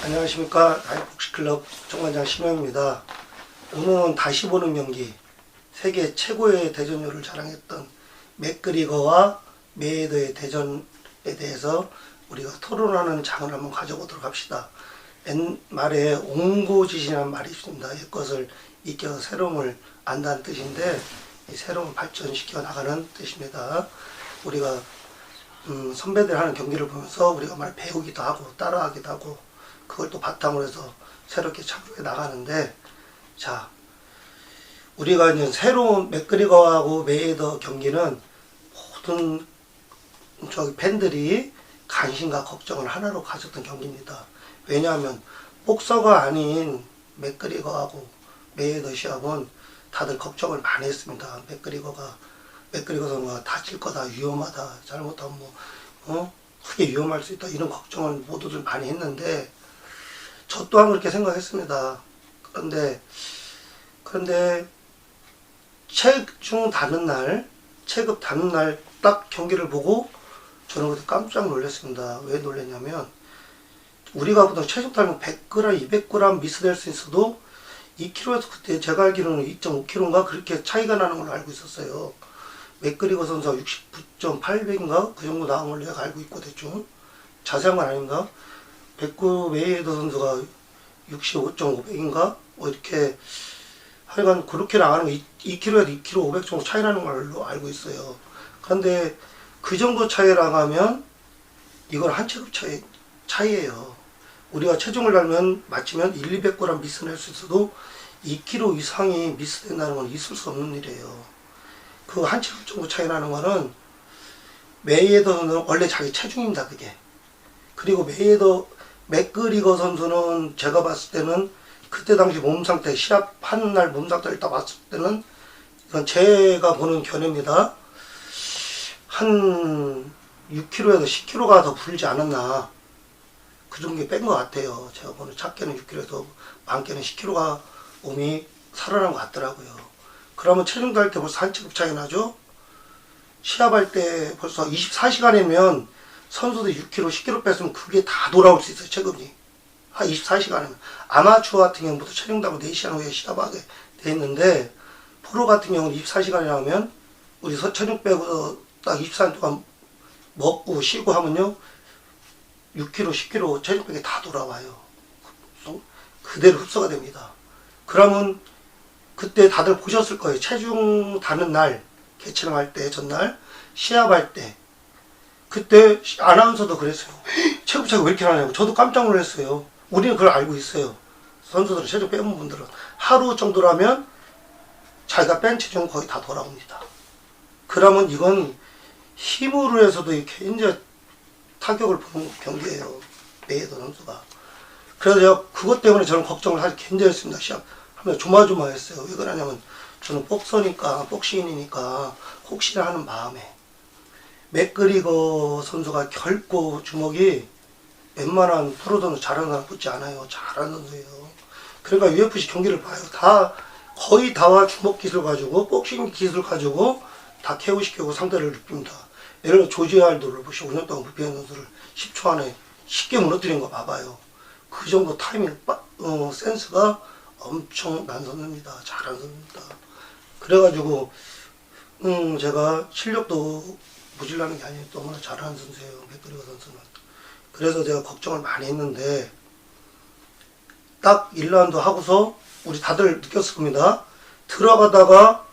안녕하십니까. 다이복식클럽 정관장 신영입니다. 오늘은 다시 보는 경기, 세계 최고의 대전료를 자랑했던 맥그리거와 메이더의 대전에 대해서 우리가 토론하는 장을 한번 가져보도록 합시다. 옛말에 옹고지신이라는 말이 있습니다. 옛것을 익혀서 새로움을 안다는 뜻인데, 이 새로움을 발전시켜 나가는 뜻입니다. 우리가 선배들 하는 경기를 보면서 우리가 말 배우기도 하고 따라하기도 하고 그걸 또 바탕으로 해서 새롭게 창조해 나가는데, 자, 우리가 이제 새로운 맥그리거하고 메이더 경기는 모든 저기 팬들이 관심과 걱정을 하나로 가졌던 경기입니다. 왜냐하면 복서가 아닌 맥그리거하고 메이더 시합은 다들 걱정을 많이 했습니다. 맥그리거 선수가 다칠 거다, 위험하다, 잘못하면 크게 위험할 수 있다, 이런 걱정을 모두들 많이 했는데, 저 또한 그렇게 생각했습니다. 그런데 체중 다는 날, 체급 다는 날 딱 경기를 보고 저는 그때 깜짝 놀랐습니다. 왜 놀랐냐면, 우리가 보통 체중 달면 100g, 200g 미스될 수 있어도 2kg에서 그때 제가 알기로는 2.5kg인가 그렇게 차이가 나는 걸로 알고 있었어요. 맥그리거 선수가 69.800인가 그 정도 나온 걸로 내가 알고 있고, 대충 자세한 건 아닌가. 메이더 선수가 65.500인가 이렇게 하여간 그렇게 나가는 거 2kg에서 2kg 500 정도 차이 나는 걸로 알고 있어요. 그런데 그 정도 차이 나가면 이건 한 체급 차이예요. 우리가 체중을 달면 맞추면 200g 미스 낼 수 있어도 2kg 이상이 미스된다는 건 있을 수 없는 일이에요. 그 한 체급 정도 차이 나는 거는 메이더 선수는 원래 자기 체중입니다, 그게. 그리고 맥그리거 선수는 제가 봤을 때는 그때 당시 몸 상태, 시합하는 날 몸 상태를 딱 봤을 때는, 이건 제가 보는 견해입니다. 한 6kg에서 10kg가 더 불지 않았나, 그 정도에 뺀 것 같아요. 제가 보는 작게는 6kg에서 많게는 10kg가 몸이 살아난 것 같더라고요. 그러면 체중 달 때 벌써 한 체급 차이 나죠? 시합할 때 벌써 24시간이면 선수들 6kg, 10kg 뺐으면 그게 다 돌아올 수 있어요, 체급이. 한 24시간이면. 아마추어 같은 경우부터 체중다고 4시간 후에 시합하게 돼 있는데, 프로 같은 경우는 24시간이라면 우리 체중 빼고 딱 24시간 동안 먹고 쉬고 하면요, 6kg, 10kg 체중 빼기 다 돌아와요. 그대로 흡수가 됩니다. 그러면 그때 다들 보셨을 거예요. 체중 다는 날, 개체능할 때, 전날, 시합할 때. 그때 아나운서도 그랬어요. 체급 차이가 왜 이렇게 나냐고. 저도 깜짝 놀랐어요. 우리는 그걸 알고 있어요. 선수들은, 체중 빼는 분들은 하루 정도라면 자기가 뺀 체중은 거의 다 돌아옵니다. 그러면 이건 힘으로 해서도 이렇게 이제 타격을 보는 경기예요, 메이더 선수가. 그래서 제가 그것 때문에 저는 걱정을 사실 굉장히 했습니다. 시합하면 조마조마했어요. 왜 그러냐면 저는 복서니까, 복싱인이니까 혹시나 하는 마음에. 맥그리거 선수가 결코 주먹이 웬만한 프로 선수 잘하는 사람 붙지 않아요. 잘하는 선수예요. 그러니까 UFC 경기를 봐요. 거의 다와 주먹 기술 가지고, 복싱 기술 가지고 다 KO시키고 상대를 눕힙니다. 예를 들어 조지 알도를 보시고 5년 동안 무패한 선수를 10초 안에 쉽게 무너뜨린 거 봐봐요. 그 정도 타이밍, 센스가 엄청난 선수입니다. 잘하는 선수입니다. 그래가지고 제가 실력도 모질라는 게 아니에요. 너무나 잘하는 선수예요, 맥그리거 선수는. 그래서 제가 걱정을 많이 했는데, 딱 1라운드 하고서 우리 다들 느꼈을 겁니다. 들어가다가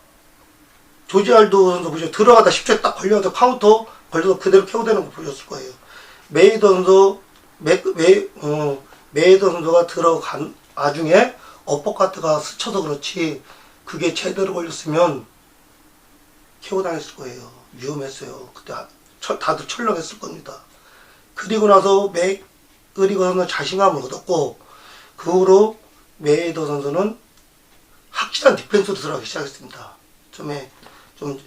조지 알도 선수 보시죠. 들어가다 10초에 딱 걸려서 카운터 걸려서 그대로 KO되는 거 보셨을 거예요. 메이더 선수가 들어간 와중에 어퍼카트가 스쳐서 그렇지, 그게 제대로 걸렸으면 KO 당했을 거예요. 위험했어요. 그때 다들 철렁했을 겁니다. 그리고 나서 맥그리거 선수는 자신감을 얻었고, 그 후로 메이더 선수는 확실한 디펜스로 들어가기 시작했습니다. 좀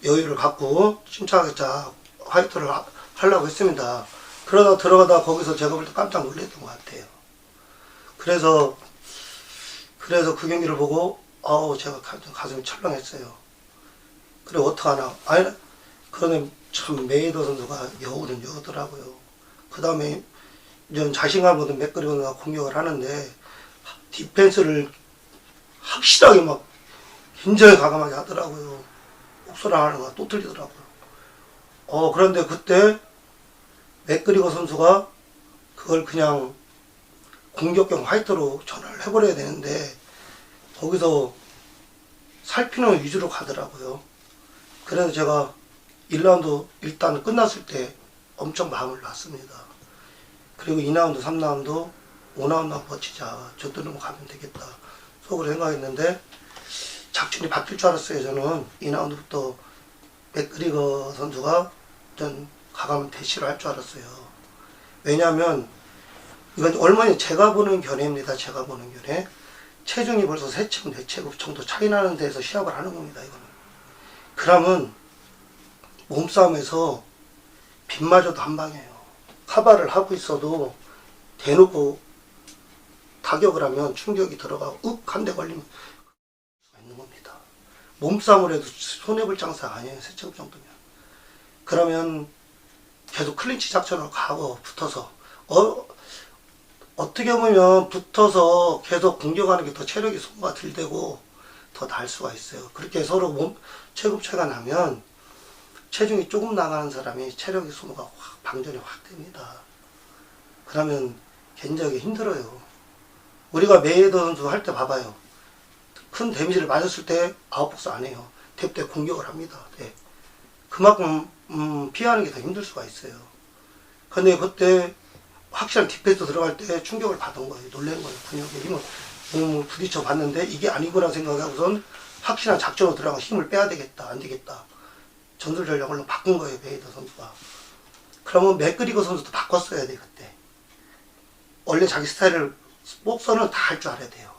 여유를 갖고 침착하게 화이트를 하려고 했습니다. 그러다 들어가다 거기서 제가 볼 때 깜짝 놀랐던 것 같아요. 그래서 그 경기를 보고 제가 가슴이 철렁했어요. 그래 어떡하나. 그러네 참 메이더 선수가 여우는 여우더라고요. 그 다음에 이런 자신감 얻은 맥그리거가 공격을 하는데 디펜스를 확실하게 막 굉장히 과감하게 하더라고요. 옥소랑 하는 거가 또 틀리더라고요. 그런데 그때 맥그리거 선수가 그걸 그냥 공격형 화이트로 전환을 해버려야 되는데 거기서 살피는 위주로 가더라고요. 그래서 제가 1라운드 일단 끝났을 때 엄청 마음을 놨습니다. 그리고 2라운드, 3라운드, 5라운드만 버티자. 저 뜨는 거 가면 되겠다. 속으로 생각했는데 작전이 바뀔 줄 알았어요. 저는 2라운드부터 맥그리거 선수가 전 과감한 대시를 할 줄 알았어요. 왜냐하면 이건 얼마나 제가 보는 견해입니다. 제가 보는 견해. 체중이 벌써 3체급, 4체급 정도 차이 나는 데서 시합을 하는 겁니다. 이거는. 그러면 몸싸움에서 빗마저도 한 방이에요. 카바를 하고 있어도 대놓고 타격을 하면 충격이 들어가고 한 대 걸리면 있는 겁니다. 몸싸움을 해도 손해볼 장사가 아니에요. 3체급 정도면. 그러면 계속 클린치 작전으로 가고 붙어서 어떻게 보면 붙어서 계속 공격하는 게 더 체력이 소모가 덜 되고 더 나을 수가 있어요. 그렇게 서로 몸 체급 차이가 나면 체중이 조금 나가는 사람이 체력이 소모가 방전이 확 됩니다. 그러면 굉장히 힘들어요. 우리가 메이더 선수 할 때 봐봐요. 큰 데미지를 맞았을 때 아웃복스 안 해요. 탭 때 공격을 합니다. 네. 그만큼 피하는 게 더 힘들 수가 있어요. 근데 그때 확실한 디펜스 들어갈 때 충격을 받은 거예요. 놀라는 거예요. 근육에 힘을 부딪혀 봤는데 이게 아니구나 생각하고선 확실한 작전으로 들어가 힘을 빼야 되겠다. 안 되겠다. 전술 전략으로 바꾼 거예요. 메이더 선수가. 그러면 맥그리거 선수도 바꿨어야 돼. 그때. 원래 자기 스타일을 복서는 다 할 줄 알아야 돼요.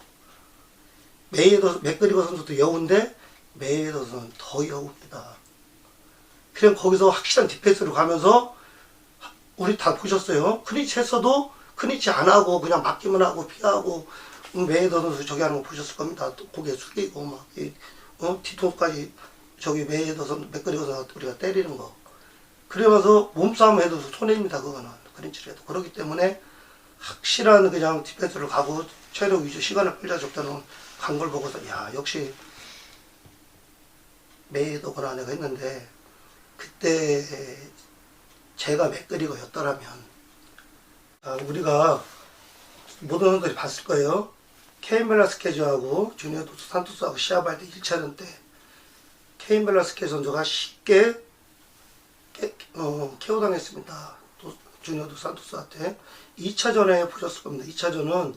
맥그리거 선수도 여우인데 메이더 선수는 더 여우입니다. 그냥 거기서 확실한 디펜스로 가면서 우리 다 보셨어요. 클린치 했어도 클린치 안 하고 그냥 맞기만 하고 피하고 메이더 선수 저기 하는 거 보셨을 겁니다. 고개 숙이고 막 뒤통수까지 저기 메이더 선수 맥그리거 선수 우리가 때리는 거. 그러면서 몸싸움 해도 손해입니다. 그거는 클린치를 해도. 그렇기 때문에 확실한 그냥 디펜스를 가고 체력 위주 시간을 끌자 적다는 간 걸 보고서 야 역시 메이더구나 내가 했는데 그때 제가 맥그리거였더라면 우리가 모든 분들이 봤을 거예요. 케인 벨라스케즈하고 주니어 도스 산토스하고 시합할 때 1차전 때 케인 벨라스케즈 선수가 쉽게 KO당했습니다. 주니어 도스 산토스한테. 2차전에 보셨을 겁니다. 2차전은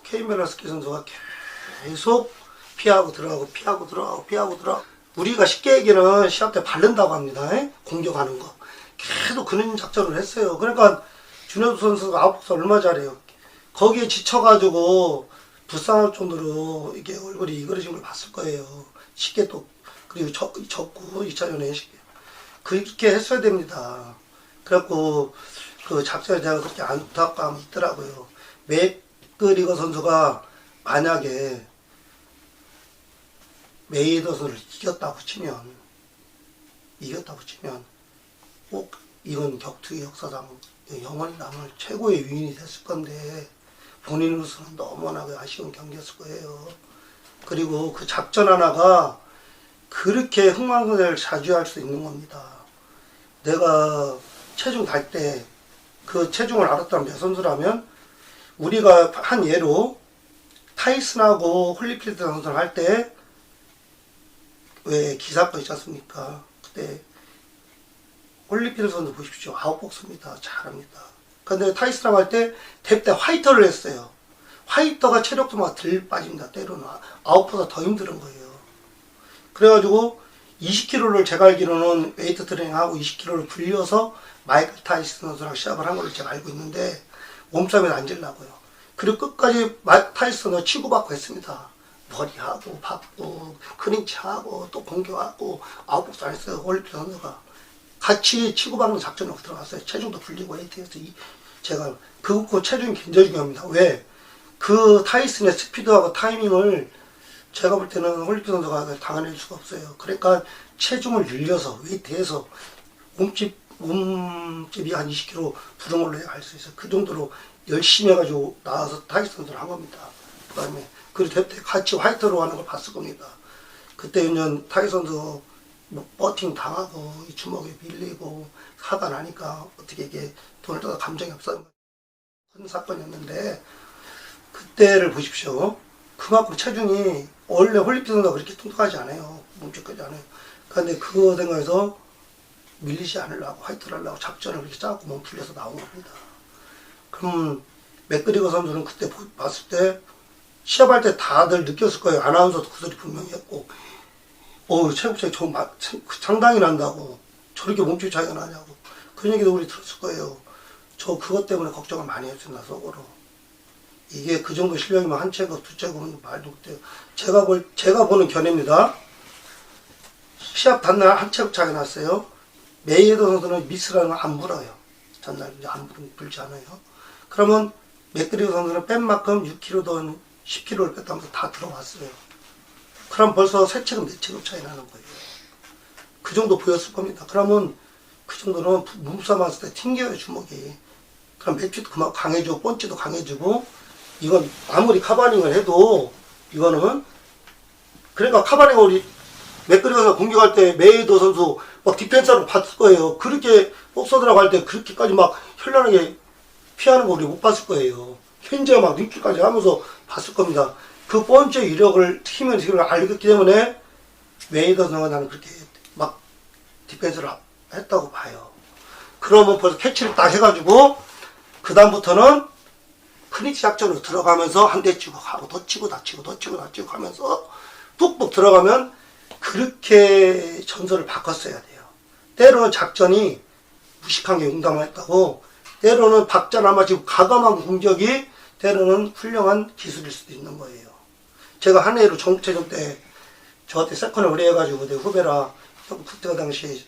케인 벨라스케즈 선수가 계속 피하고 들어가고 피하고 들어가고 피하고 들어가고 우리가 쉽게 얘기는 시합 때 바른다고 합니다. 공격하는 거. 계속 그런 작전을 했어요. 그러니까 준효도 선수가 아웃복스 얼마 잘해요. 거기에 지쳐가지고 불쌍할 정도로 이게 얼굴이 이그러진 걸 봤을 거예요. 쉽게 또 그리고 졌고 2차전에 쉽게 그렇게 했어야 됩니다. 그래갖고 그 작전에 대한 그렇게 안타까움이 있더라고요. 맥그리거 선수가 만약에 메이더 선수를 이겼다고 치면 꼭 이건 격투기 역사상 영원히 남을 최고의 위인이 됐을 건데 본인으로서는 너무나 아쉬운 경기였을 거예요. 그리고 그 작전 하나가 그렇게 흥망성쇠를 자주할 수 있는 겁니다. 내가 체중 달 때 그 체중을 알았다면 내 선수라면 우리가 한 예로 타이슨하고 홀리필드 선수를 할 때 왜 기사건 있지 않습니까? 그때 홀리필드 선수 보십시오. 아웃복스입니다. 잘합니다. 근데 타이슨하고 할 때 탭 때 화이터를 했어요. 화이터가 체력도 막 덜 빠집니다. 때로는 아웃보다 더 힘든 거예요. 그래가지고 20kg를 제가 알기로는 웨이트 트레이닝하고 20kg를 불려서 마이클 타이슨 선수랑 시합을 한 걸로 제가 알고 있는데 몸싸움에 앉으려고요. 그리고 끝까지 타이슨 선수가 치고받고 했습니다. 머리하고 받고 클린치하고 또 공격하고 아웃복스 안 했어요. 홀리필드 선수가 같이 치고받는 작전으로 들어갔어요. 체중도 불리고 웨이트에서 제가 그 체중이 굉장히 중요합니다. 왜? 그 타이슨의 스피드하고 타이밍을 제가 볼 때는 홀리필드 선수가 당해낼 수가 없어요. 그러니까 체중을 늘려서 웨이트에서 몸집 몸집이 한 20kg 부른 걸로 할 수 있어요. 그 정도로 열심히 해가지고 나와서 타기 선수를 한 겁니다. 그 다음에 그리고 그때 같이 화이트로 하는 걸 봤을 겁니다. 그때 윤전 타기 선수 뭐 버팅 당하고 이 주먹에 밀리고 화가 나니까 어떻게 이게 돈을 떠다 감정이 없어요. 큰 사건이었는데 그때를 보십시오. 그만큼 체중이 원래 홀리필 선수가 그렇게 통통하지 않아요. 몸집까지 않아요. 그런데 그거 생각해서 밀리지 않으려고 화이트를 하려고 작전을 그렇게 짜고 몸 풀려서 나온 겁니다. 그럼 맥그리거 선수는 그때 봤을 때 시합할 때 다들 느꼈을 거예요. 아나운서도 그 소리 분명히 했고 체육장이 상당히 난다고 저렇게 몸집 차이가 나냐고 그런 얘기도 우리 들었을 거예요. 저 그것 때문에 걱정을 많이 했습니다. 속으로. 이게 그 정도 실력이면 한 체급 두 체급은 말도 못해요. 제가 보는 견해입니다. 시합 단날 한 체급 차이가 났어요. 메이웨더 선수는 미스라는 걸 안 불어요. 전날 이제 안 불지 않아요. 그러면 맥그리거 선수는 뺀 만큼 6kg든 10kg를 뺐다면서 다 들어왔어요. 그럼 벌써 세 체급, 네 체급 차이 나는 거예요. 그 정도 보였을 겁니다. 그러면 그 정도는 몸싸움 했을 때 튕겨요, 주먹이. 그럼 맥주도 그만큼 강해지고, 펀치도 강해지고, 이건 아무리 카바닝을 해도, 이거는, 그러니까 카바닝을 우리 맥그리거가 공격할 때 메이웨더 선수 막 디펜스로 봤을 거예요. 그렇게 복서들하고 할 때 그렇게까지 막 현란하게 피하는 거 우리 못 봤을 거예요. 현재 막 눈길까지 하면서 봤을 겁니다. 그 펀치의 위력을 힘을 알기 때문에 메이웨더 선수가 나는 그렇게 막 디펜스를 했다고 봐요. 그러면 벌써 캐치를 딱 해가지고 그 다음부터는 크니치 작전으로 들어가면서 한 대 치고 가고 더 치고 다 치고 더 치고 다 치고 하면서 뚝뚝 들어가면 그렇게 전설을 바꿨어야 돼요. 때로는 작전이 무식한 게 용감했다고 때로는 박자나마 지금 가감한 공격이 때로는 훌륭한 기술일 수도 있는 거예요. 제가 한 해로 전국체전 때 저한테 세컨을 의뢰해가지고 내 후배라 그때 당시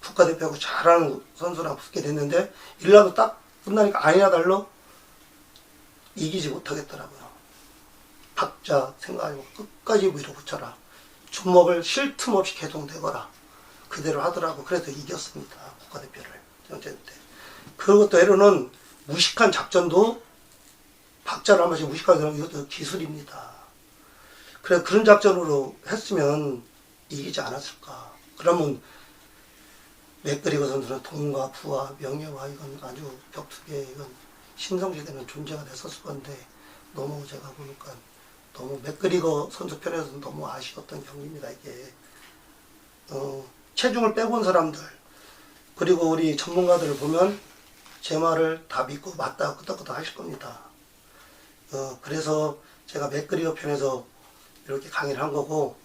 국가대표하고 잘하는 선수랑 붙게 됐는데 1라운드 딱 끝나니까 아니나 달러 이기지 못하겠더라고요. 박자 생각하고 끝까지 밀어붙여라. 주먹을 쉴 틈 없이 계속 내거라. 그대로 하더라고. 그래서 이겼습니다. 국가대표를. 전체 때. 그리고 또 때로는 무식한 작전도 박자를 한 번씩 무식하게 하는 이것도 기술입니다. 그래 그런 작전으로 했으면 이기지 않았을까. 그러면 맥그리거 선수는 돈과 부와 명예와 이건 아주 격투기에 이건 신성시되는 존재가 됐었을 건데 너무 제가 보니까 너무 맥그리거 선수 편에서는 너무 아쉬웠던 경기입니다. 이게 체중을 빼본 사람들 그리고 우리 전문가들을 보면 제 말을 다 믿고 맞다 끄덕끄덕 하실 겁니다. 그래서 제가 맥그리거 편에서 이렇게 강의를 한 거고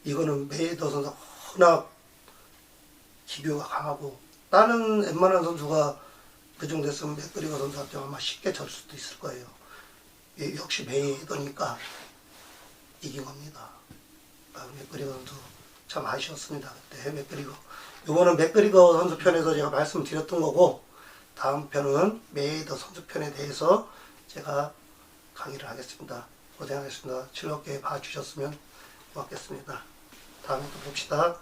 이거는 메이웨더 선수 워낙 기교가 강하고 다른 웬만한 선수가 그 정도 했으면 맥그리거 선수한테 아마 쉽게 질 수도 있을 거예요. 역시 메이웨더니까 이긴 겁니다. 맥그리거 선수 참 아쉬웠습니다. 그때 맥그리거. 이거는 맥그리거 선수 편에서 제가 말씀드렸던 거고 다음 편은 메이웨더 선수 편에 대해서 제가 강의를 하겠습니다. 고생하셨습니다. 즐겁게 봐주셨으면 고맙겠습니다. 다음에 또 봅시다.